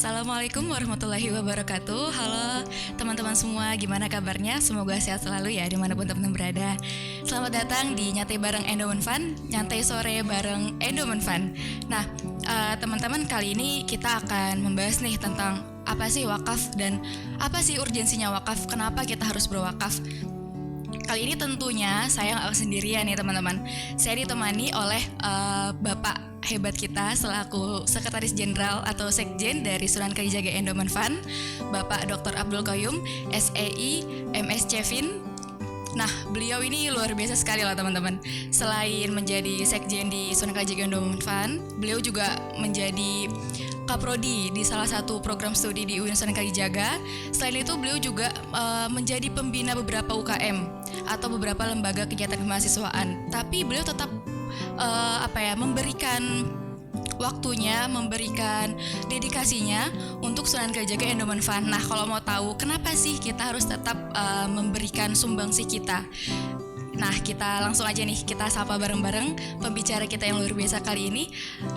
Assalamualaikum warahmatullahi wabarakatuh. Halo teman-teman semua, gimana kabarnya? Semoga sehat selalu ya dimanapun teman-teman berada. Selamat datang di Nyantai Bareng Endowment Fund, Nyantai Sore Bareng Endowment Fund. Nah, teman-teman, kali ini kita akan membahas nih tentang apa sih wakaf dan apa sih urgensinya wakaf, kenapa kita harus berwakaf. Kali ini tentunya saya nggak sendirian nih teman-teman. Saya ditemani oleh Bapak hebat kita selaku Sekretaris Jenderal atau Sekjen dari Sunan Kalijaga Endowment Fund, Bapak Dr. Abdul Qayyum, SEI, MSc Fin. Nah, beliau ini luar biasa sekali lah teman-teman. Selain menjadi Sekjen di Sunan Kalijaga Endowment Fund, beliau juga menjadi Kaprodi di salah satu program studi di UIN Sunan Kalijaga. Selain itu, beliau juga menjadi pembina beberapa UKM atau beberapa lembaga kegiatan kemahasiswaan. Tapi beliau tetap memberikan waktunya, memberikan dedikasinya untuk Sunan Kalijaga Endowment Fund. Nah, kalau mau tahu kenapa sih kita harus tetap memberikan sumbangsi kita? Nah, kita langsung aja nih, kita sapa bareng-bareng pembicara kita yang luar biasa kali ini.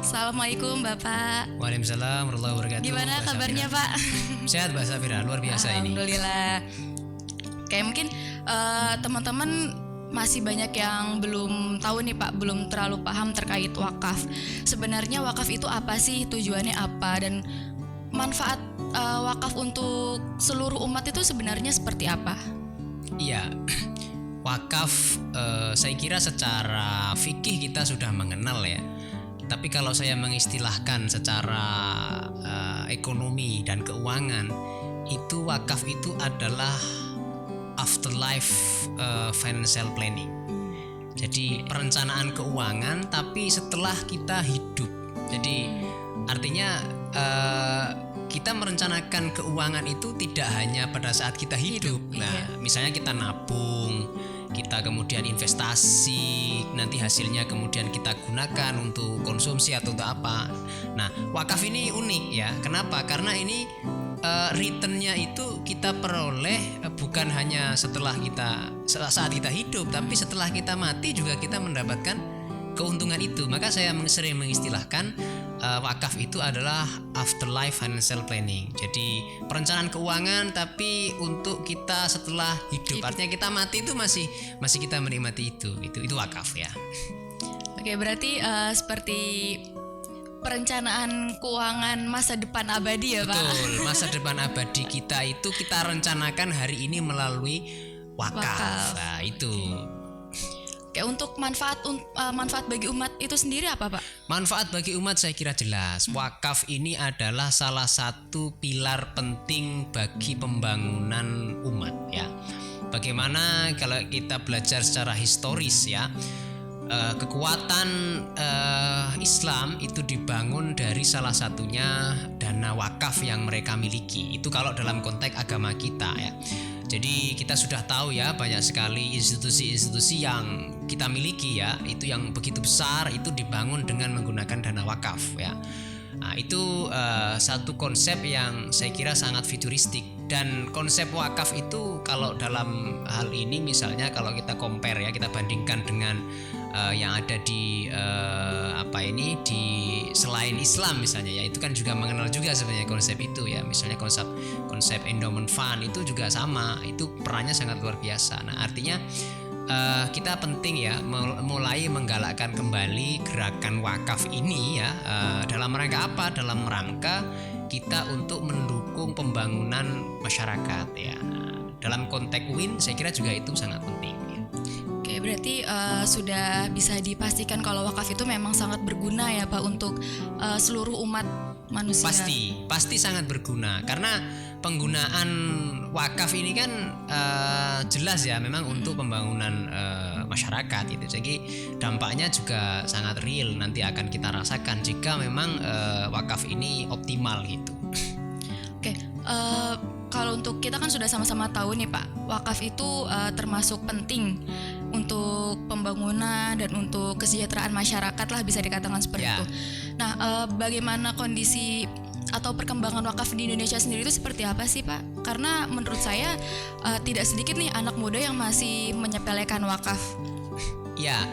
Assalamualaikum Bapak. Waalaikumsalam warahmatullahi wabarakatuh. Gimana kabarnya Pak? Sehat Mbak Safira, luar biasa ini. Alhamdulillah. Kayak mungkin teman-teman masih banyak yang belum tahu nih Pak, belum terlalu paham terkait wakaf. Sebenarnya wakaf itu apa sih, tujuannya apa, dan manfaat wakaf untuk seluruh umat itu sebenarnya seperti apa? Iya, wakaf saya kira secara fikih kita sudah mengenal ya. Tapi kalau saya mengistilahkan secara ekonomi dan keuangan, itu wakaf itu adalah afterlife financial planning. Jadi perencanaan keuangan tapi setelah kita hidup. Jadi artinya kita merencanakan keuangan itu tidak hanya pada saat kita hidup. Nah, misalnya kita nabung, kita kemudian investasi, nanti hasilnya kemudian kita gunakan untuk konsumsi atau untuk apa. Nah, wakaf ini unik ya. Kenapa? Karena ini returnnya itu kita peroleh bukan hanya setelah saat kita hidup, tapi setelah kita mati juga kita mendapatkan keuntungan itu. Maka saya sering mengistilahkan wakaf itu adalah afterlife financial planning. Jadi perencanaan keuangan tapi untuk kita setelah hidup. Artinya kita mati itu masih kita menikmati itu wakaf ya. Oke, berarti seperti perencanaan keuangan masa depan abadi ya Pak? Betul, masa depan abadi kita itu kita rencanakan hari ini melalui wakaf. Nah, itu. Oke, untuk manfaat bagi umat itu sendiri apa Pak? Manfaat bagi umat saya kira jelas. Wakaf ini adalah salah satu pilar penting bagi pembangunan umat ya. Bagaimana kalau kita belajar secara historis ya, kekuatan Islam itu dibangun dari salah satunya dana wakaf yang mereka miliki. Itu kalau dalam konteks agama kita ya. Jadi kita sudah tahu ya, banyak sekali institusi-institusi yang kita miliki ya, itu yang begitu besar itu dibangun dengan menggunakan dana wakaf ya. Nah, itu satu konsep yang saya kira sangat futuristik. Dan konsep wakaf itu kalau dalam hal ini misalnya kalau kita compare ya, kita bandingkan dengan yang ada di di selain Islam misalnya ya, itu kan juga mengenal juga sebenarnya konsep itu ya. Misalnya konsep endowment fund itu juga sama, itu perannya sangat luar biasa. Nah, artinya kita penting ya mulai menggalakkan kembali gerakan wakaf ini ya, dalam rangka apa? Dalam rangka kita untuk mendukung pembangunan masyarakat ya. Dalam konteks UIN saya kira juga itu sangat penting ya. Oke, berarti sudah bisa dipastikan kalau wakaf itu memang sangat berguna ya Pak untuk seluruh umat manusia. Pasti sangat berguna, karena penggunaan wakaf ini kan jelas ya memang untuk pembangunan masyarakat gitu. Jadi dampaknya juga sangat real, nanti akan kita rasakan jika memang wakaf ini optimal gitu. Oke, kalau untuk kita kan sudah sama-sama tahu nih Pak, wakaf itu termasuk penting untuk pembangunan dan untuk kesejahteraan masyarakat lah, bisa dikatakan seperti itu. Nah, bagaimana kondisi atau perkembangan wakaf di Indonesia sendiri itu seperti apa sih Pak? Karena menurut saya tidak sedikit nih anak muda yang masih menyepelekan wakaf. Ya,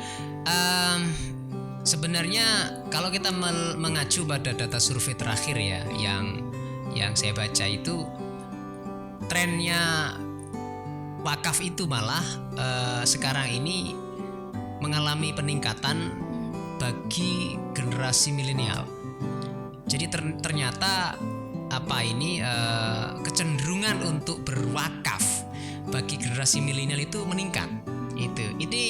sebenarnya kalau kita mengacu pada data survei terakhir ya, yang yang saya baca itu trennya wakaf itu malah sekarang ini mengalami peningkatan bagi generasi milenial. Jadi ternyata kecenderungan untuk berwakaf bagi generasi milenial itu meningkat. Ini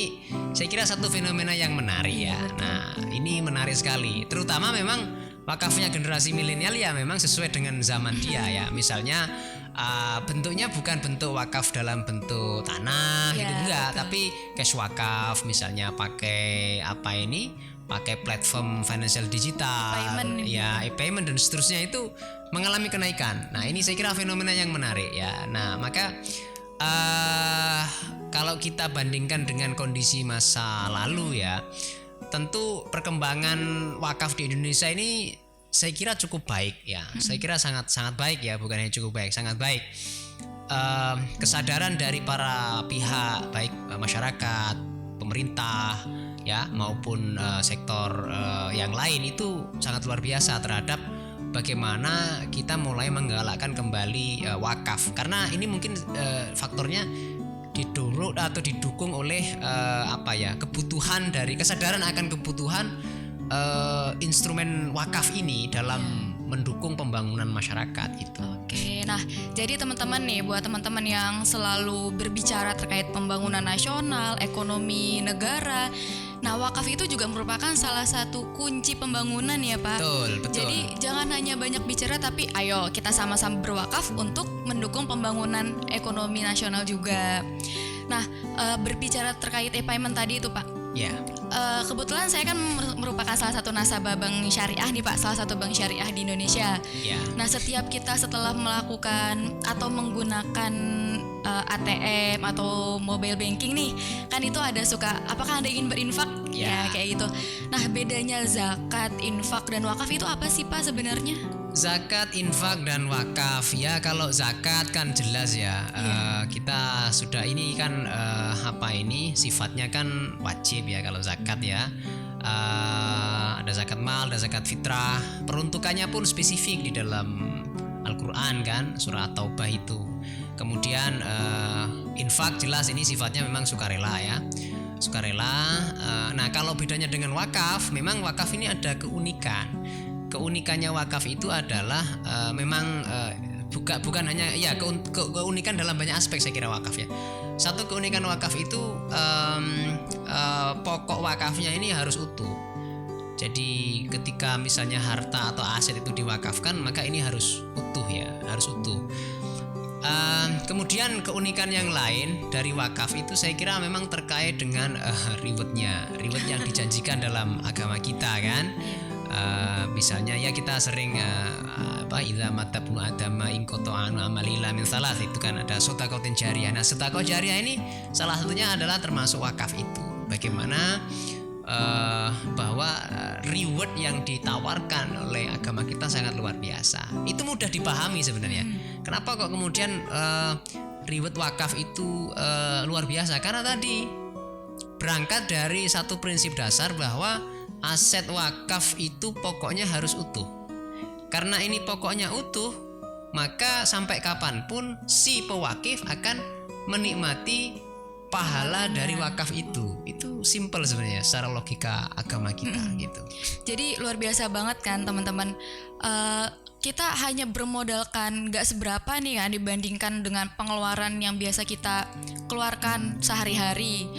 saya kira satu fenomena yang menarik ya. Nah, ini menarik sekali. Terutama memang wakafnya generasi milenial ya memang sesuai dengan zaman dia ya. Misalnya bentuknya bukan bentuk wakaf dalam bentuk tanah gitu enggak, tapi cash wakaf misalnya pakai pakai platform financial digital, e-payment dan seterusnya itu mengalami kenaikan. Nah, ini saya kira fenomena yang menarik ya. Nah, maka kalau kita bandingkan dengan kondisi masa lalu ya, tentu perkembangan wakaf di Indonesia ini saya kira cukup baik ya. Saya kira sangat baik ya, bukan hanya cukup baik, sangat baik. Kesadaran dari para pihak baik masyarakat, pemerintah ya maupun sektor yang lain itu sangat luar biasa terhadap bagaimana kita mulai menggalakkan kembali wakaf, karena ini mungkin faktornya didorong atau didukung oleh kesadaran akan kebutuhan instrumen wakaf ini dalam mendukung pembangunan masyarakat gitu. Oke, nah jadi teman-teman nih, buat teman-teman yang selalu berbicara terkait pembangunan nasional, ekonomi negara, nah wakaf itu juga merupakan salah satu kunci pembangunan ya Pak. Betul. Jadi jangan hanya banyak bicara, tapi ayo kita sama-sama berwakaf untuk mendukung pembangunan ekonomi nasional juga. Nah, berbicara terkait e-payment tadi itu Pak. Ya. Kebetulan saya kan merupakan salah satu nasabah bank syariah nih Pak, salah satu bank syariah di Indonesia. Ya. Nah, setiap kita setelah melakukan atau menggunakan ATM atau mobile banking nih, kan itu ada suka, apakah Anda ingin berinfak? Ya, kayak gitu. Nah, bedanya zakat, infak dan wakaf itu apa sih Pak sebenarnya? Zakat, infak dan wakaf ya. Kalau zakat kan jelas ya, kita sudah ini kan sifatnya kan wajib ya kalau zakat ya. Ada zakat mal, ada zakat fitrah. Peruntukannya pun spesifik di dalam Al-Quran kan, surah Taubah itu. Kemudian infak jelas ini sifatnya memang sukarela ya, sukarela. Nah, kalau bedanya dengan wakaf, memang wakaf ini ada keunikan. Keunikannya wakaf itu adalah bukan hanya ya keunikan dalam banyak aspek saya kira wakaf ya. Satu keunikan wakaf itu pokok wakafnya ini harus utuh. Jadi ketika misalnya harta atau aset itu diwakafkan, maka ini harus utuh ya, harus utuh. Kemudian keunikan yang lain dari wakaf itu saya kira memang terkait dengan reward yang dijanjikan dalam agama kita kan. Misalnya ya kita sering idza mata ibnu adama in qata'an amalila min salas, itu kan ada sedekah jariyah. Nah, sedekah jariyah ini salah satunya adalah termasuk wakaf itu. Bagaimana bahwa reward yang ditawarkan oleh agama kita sangat luar biasa. Itu mudah dipahami sebenarnya. Kenapa kok kemudian reward wakaf itu luar biasa? Karena tadi berangkat dari satu prinsip dasar bahwa aset wakaf itu pokoknya harus utuh. Karena ini pokoknya utuh, maka sampai kapanpun si pewakif akan menikmati pahala dari wakaf itu. Itu simple sebenarnya secara logika agama kita gitu. Jadi luar biasa banget kan teman-teman. Kita hanya bermodalkan gak seberapa nih kan dibandingkan dengan pengeluaran yang biasa kita keluarkan sehari-hari.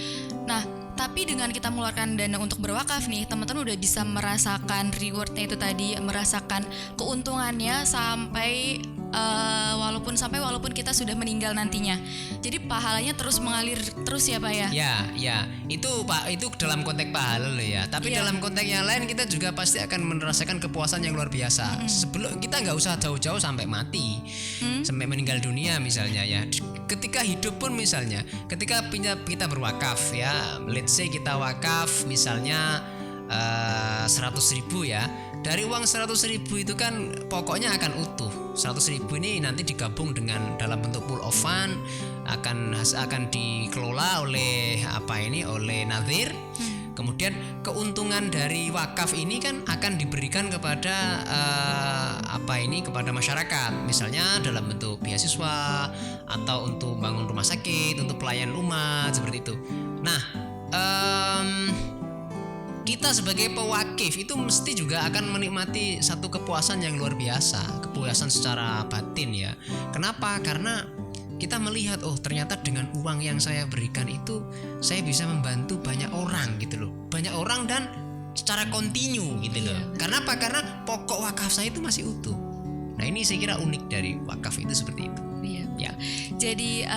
Nah, tapi dengan kita mengeluarkan dana untuk berwakaf nih, teman-teman udah bisa merasakan rewardnya itu tadi, merasakan keuntungannya sampai walaupun kita sudah meninggal nantinya. Jadi pahalanya terus mengalir terus ya Pak ya? Ya, itu Pak, itu dalam konteks pahala loh ya. Tapi dalam konteks yang lain kita juga pasti akan merasakan kepuasan yang luar biasa. Sebelum kita nggak usah jauh-jauh sampai mati, sampai meninggal dunia misalnya ya. Ketika hidup pun misalnya, ketika kita berwakaf ya, let's say kita wakaf misalnya 100.000 ya. Dari uang 100.000 itu kan pokoknya akan utuh. 100.000 ini nanti digabung dengan dalam bentuk pool of fund, akan dikelola oleh oleh nadhir. kemudian keuntungan dari wakaf ini kan akan diberikan kepada kepada masyarakat, misalnya dalam bentuk beasiswa atau untuk bangun rumah sakit, untuk pelayanan umat seperti itu. Nah, kita sebagai pewakif itu mesti juga akan menikmati satu kepuasan yang luar biasa, kepuasan secara batin ya. Kenapa? Karena kita melihat, oh ternyata dengan uang yang saya berikan itu saya bisa membantu banyak orang gitu loh, banyak orang dan secara kontinu gitu loh. Karena apa? Karena pokok wakaf saya itu masih utuh. Nah ini saya kira unik dari wakaf itu seperti itu. Iya. Ya. Jadi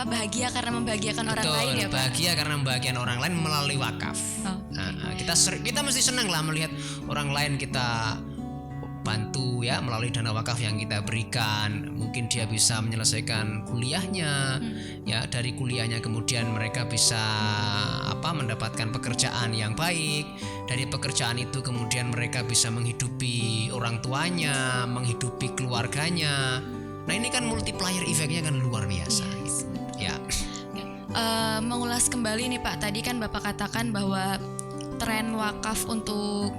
bahagia karena membahagiakan orang lain ya Pak? Bahagia karena membahagiakan orang lain melalui wakaf. Nah, kita mesti senang lah melihat orang lain kita bantu ya melalui dana wakaf yang kita berikan. Mungkin dia bisa menyelesaikan kuliahnya, ya dari kuliahnya kemudian mereka bisa mendapatkan pekerjaan yang baik. Dari pekerjaan itu kemudian mereka bisa menghidupi orang tuanya, menghidupi keluarganya. Nah ini kan multiplier efeknya kan luar biasa. Ya. Mengulas kembali nih Pak, tadi kan Bapak katakan bahwa tren wakaf untuk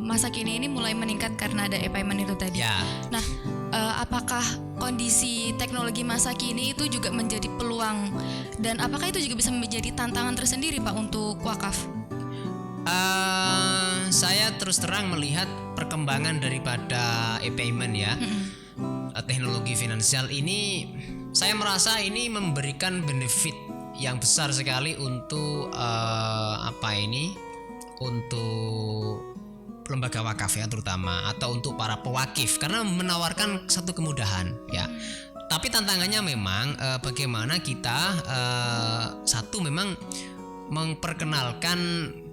masa kini ini mulai meningkat karena ada e-payment itu tadi. Ya. Nah, apakah kondisi teknologi masa kini itu juga menjadi peluang dan apakah itu juga bisa menjadi tantangan tersendiri Pak untuk wakaf? Saya terus terang melihat perkembangan daripada e-payment ya. Teknologi finansial ini saya merasa ini memberikan benefit yang besar sekali untuk untuk lembaga wakaf ya terutama, atau untuk para pewakif karena menawarkan satu kemudahan ya. Tapi tantangannya memang bagaimana kita satu memang memperkenalkan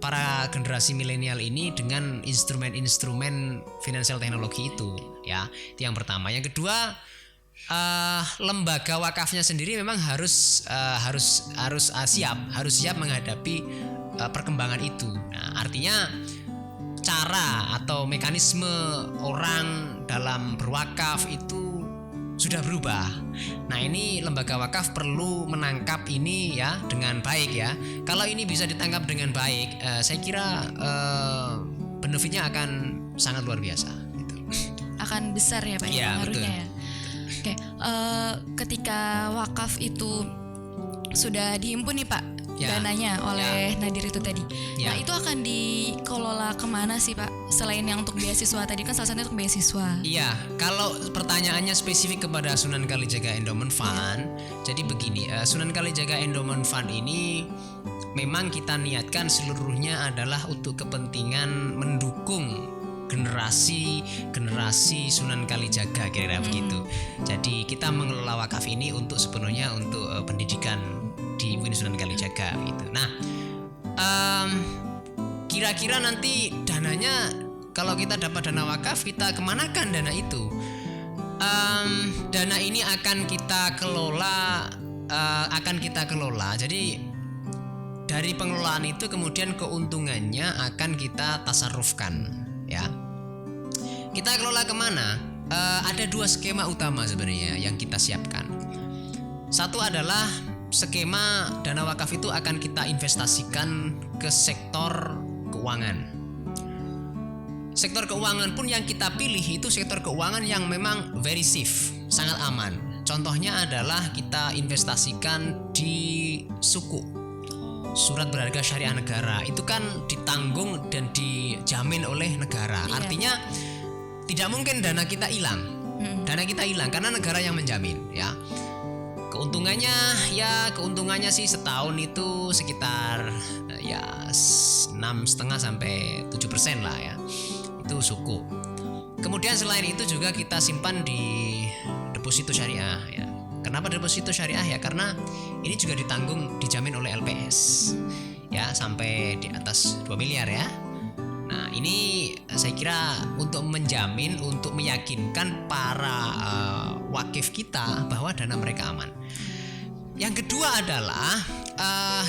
para generasi milenial ini dengan instrumen-instrumen finansial teknologi itu ya. Itu yang pertama. Yang kedua, lembaga wakafnya sendiri memang harus siap menghadapi perkembangan itu. Nah, artinya cara atau mekanisme orang dalam berwakaf itu sudah berubah. Nah, ini lembaga wakaf perlu menangkap ini ya dengan baik ya. Kalau ini bisa ditangkap dengan baik, saya kira benefitnya akan sangat luar biasa. Gitu. Akan besar ya Pak ya pengaruhnya ya. Oke, ketika wakaf itu sudah dihimpun nih Pak dananya oleh Nadir itu tadi. Nah itu akan dikelola kemana sih Pak? Selain yang untuk beasiswa tadi kan salah satunya untuk beasiswa. Iya, kalau pertanyaannya spesifik kepada Sunan Kalijaga Endowment Fund, jadi begini, Sunan Kalijaga Endowment Fund ini memang kita niatkan seluruhnya adalah untuk kepentingan mendukung generasi Sunan Kalijaga kira-kira begitu. Jadi kita mengelola wakaf ini untuk sepenuhnya untuk pendidikan di UIN Sunan Kalijaga gitu. Nah, kira-kira nanti dananya kalau kita dapat dana wakaf kita kemanakan dana itu? Dana ini akan kita kelola. Jadi dari pengelolaan itu kemudian keuntungannya akan kita tasarrufkan ya. Kita kelola kemana? Ada dua skema utama sebenarnya yang kita siapkan. Satu adalah skema dana wakaf itu akan kita investasikan ke sektor keuangan. Sektor keuangan pun yang kita pilih itu sektor keuangan yang memang very safe, sangat aman. Contohnya adalah kita investasikan di suku, surat berharga syariah negara. Itu kan ditanggung dan dijamin oleh negara. Artinya tidak mungkin dana kita hilang. Dana kita hilang karena negara yang menjamin ya. Keuntungannya sih setahun itu sekitar 6,5 sampai 7% lah ya. Itu suku. Kemudian selain itu juga kita simpan di deposito syariah ya. Kenapa deposito syariah ya? Karena ini juga dijamin oleh LPS ya sampai di atas 2 miliar ya. Nah, ini saya kira untuk menjamin, untuk meyakinkan para wakif kita bahwa dana mereka aman. Yang kedua adalah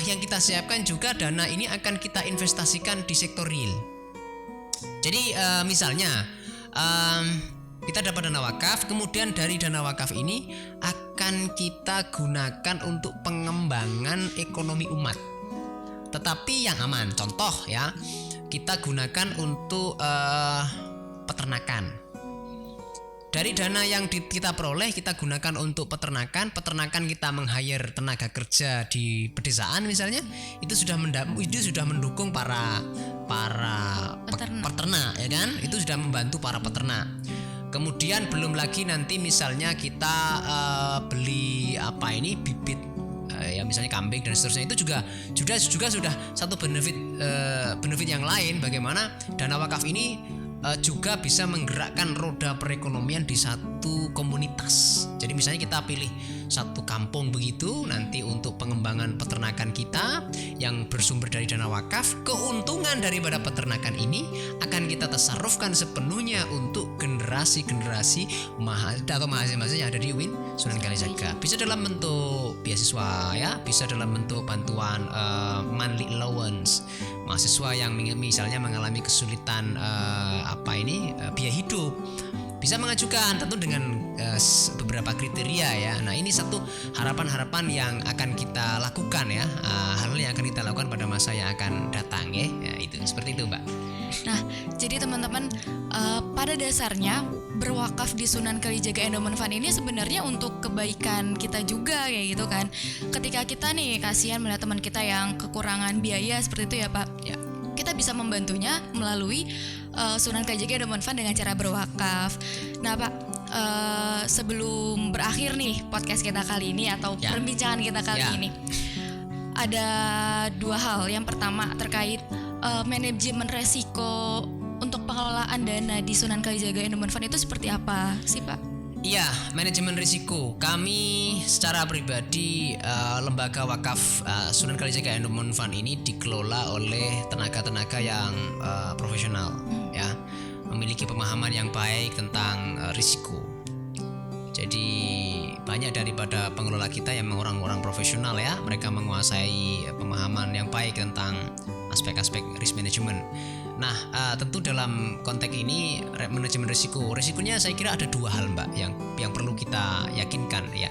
yang kita siapkan juga dana ini akan kita investasikan di sektor real. Jadi misalnya kita dapat dana wakaf, kemudian dari dana wakaf ini akan kita gunakan untuk pengembangan ekonomi umat. tetapi yang aman. Contoh ya, kita gunakan untuk peternakan. Dari dana yang kita peroleh kita gunakan untuk peternakan kita meng-hire tenaga kerja di pedesaan misalnya, itu sudah mendukung para peternak ya kan, itu sudah membantu para peternak. Kemudian belum lagi nanti misalnya kita beli bibit ya misalnya kambing dan seterusnya, itu juga sudah satu benefit yang lain, bagaimana dana wakaf ini juga bisa menggerakkan roda perekonomian di satu komunitas. Jadi misalnya kita pilih satu kampung begitu, nanti untuk pengembangan peternakan kita yang bersumber dari dana wakaf, keuntungan daripada peternakan ini akan kita tasarrufkan sepenuhnya untuk generasi mahasiswa yang ada di UIN Sunan Kalijaga. Bisa dalam bentuk beasiswa ya, bisa dalam bentuk bantuan monthly allowance. Mahasiswa yang misalnya mengalami kesulitan biaya hidup bisa mengajukan, tentu dengan beberapa kriteria ya. Nah, ini satu harapan-harapan yang akan kita lakukan ya, hal yang akan kita lakukan pada masa yang akan datang ya. Itu seperti itu, Mbak. Nah, jadi teman-teman, pada dasarnya berwakaf di Sunan Kalijaga Endowment Fund ini sebenarnya untuk kebaikan kita juga kayak gitu kan. Ketika kita nih kasihan melihat teman kita yang kekurangan biaya seperti itu ya Pak. Ya. Kita bisa membantunya melalui Sunan Kalijaga Endowment Fund dengan cara berwakaf. Nah Pak, sebelum berakhir nih podcast kita kali ini atau perbincangan kita kali ini, ada dua hal. Yang pertama terkait manajemen resiko untuk pengelolaan dana di Sunan Kalijaga Endowment Fund itu seperti apa sih Pak? Iya, manajemen risiko. Kami secara pribadi lembaga wakaf Sunan Kalijaga Endowment Fund ini dikelola oleh tenaga-tenaga yang profesional ya, memiliki pemahaman yang baik tentang risiko. Jadi banyak daripada pengelola kita yang orang-orang profesional ya, mereka menguasai pemahaman yang baik tentang aspek-aspek risk management. Nah, tentu dalam konteks ini manajemen risikonya saya kira ada dua hal Mbak yang perlu kita yakinkan ya,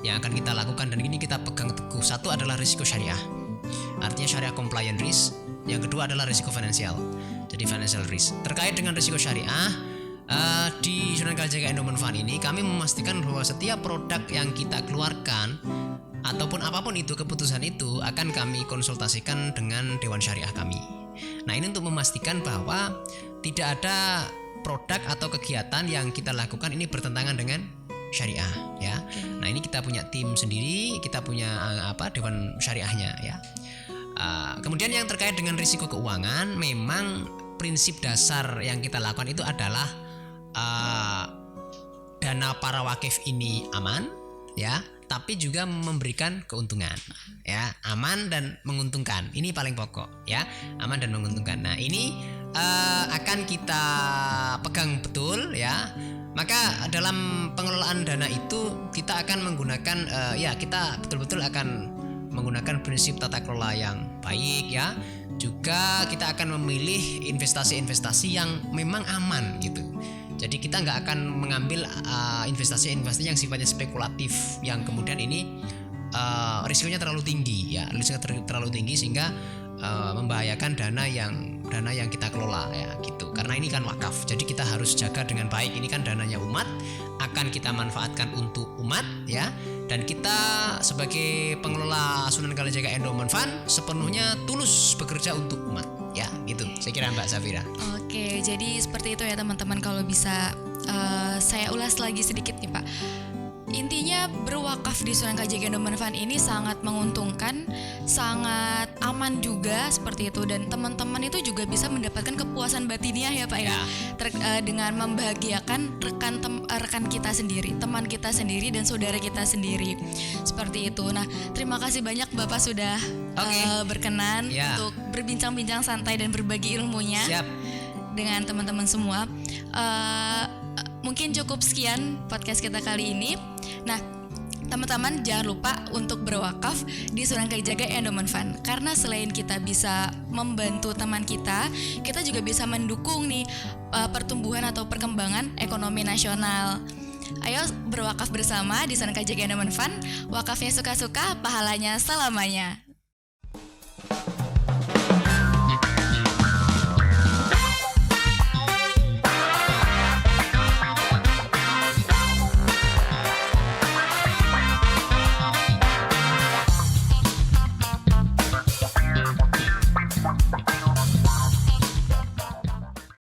yang akan kita lakukan dan ini kita pegang teguh. Satu adalah risiko syariah, artinya syariah compliant risk. Yang kedua adalah risiko finansial, jadi financial risk. Terkait dengan risiko syariah, di Sunan Kalijaga Endowment Fund ini kami memastikan bahwa setiap produk yang kita keluarkan ataupun apapun itu keputusan itu akan kami konsultasikan dengan Dewan Syariah kami. Nah, ini untuk memastikan bahwa tidak ada produk atau kegiatan yang kita lakukan ini bertentangan dengan syariah ya. Nah, ini kita punya tim sendiri, kita punya Dewan Syariahnya ya. Kemudian yang terkait dengan risiko keuangan, memang prinsip dasar yang kita lakukan itu adalah dana para wakif ini aman ya, tapi juga memberikan keuntungan ya, aman dan menguntungkan. Ini paling pokok ya, aman dan menguntungkan. Nah, ini akan kita pegang betul ya. Maka dalam pengelolaan dana itu kita akan menggunakan kita betul-betul akan menggunakan prinsip tata kelola yang baik ya. Juga kita akan memilih investasi-investasi yang memang aman gitu. Jadi kita nggak akan mengambil investasi-investasi yang sifatnya spekulatif, yang kemudian ini risikonya terlalu tinggi ya, risikonya terlalu tinggi sehingga membahayakan dana yang kita kelola ya gitu. Karena ini kan wakaf, jadi kita harus jaga dengan baik. Ini kan dananya umat, akan kita manfaatkan untuk umat ya. Dan kita sebagai pengelola Sunan Kalijaga Endowment Fund sepenuhnya tulus bekerja untuk umat ya gitu. Saya kira Mbak Safira. Oke, jadi seperti itu ya teman-teman. Kalau bisa saya ulas lagi sedikit nih Pak. Intinya berwakaf di Sunan Kalijaga Endowment Fund ini sangat menguntungkan, sangat aman juga seperti itu, dan teman-teman itu juga bisa mendapatkan kepuasan batiniah ya Pak ya, dengan membahagiakan rekan kita sendiri, teman kita sendiri dan saudara kita sendiri seperti itu. Nah, terima kasih banyak Bapak sudah berkenan untuk berbincang-bincang santai dan berbagi ilmunya dengan teman-teman semua. Mungkin cukup sekian podcast kita kali ini. Nah, teman-teman jangan lupa untuk berwakaf di Sunan Kalijaga Endowment Fund, karena selain kita bisa membantu teman kita juga bisa mendukung nih pertumbuhan atau perkembangan ekonomi nasional. Ayo berwakaf bersama di Sunan Kalijaga Endowment Fund. Wakafnya suka-suka, pahalanya selamanya.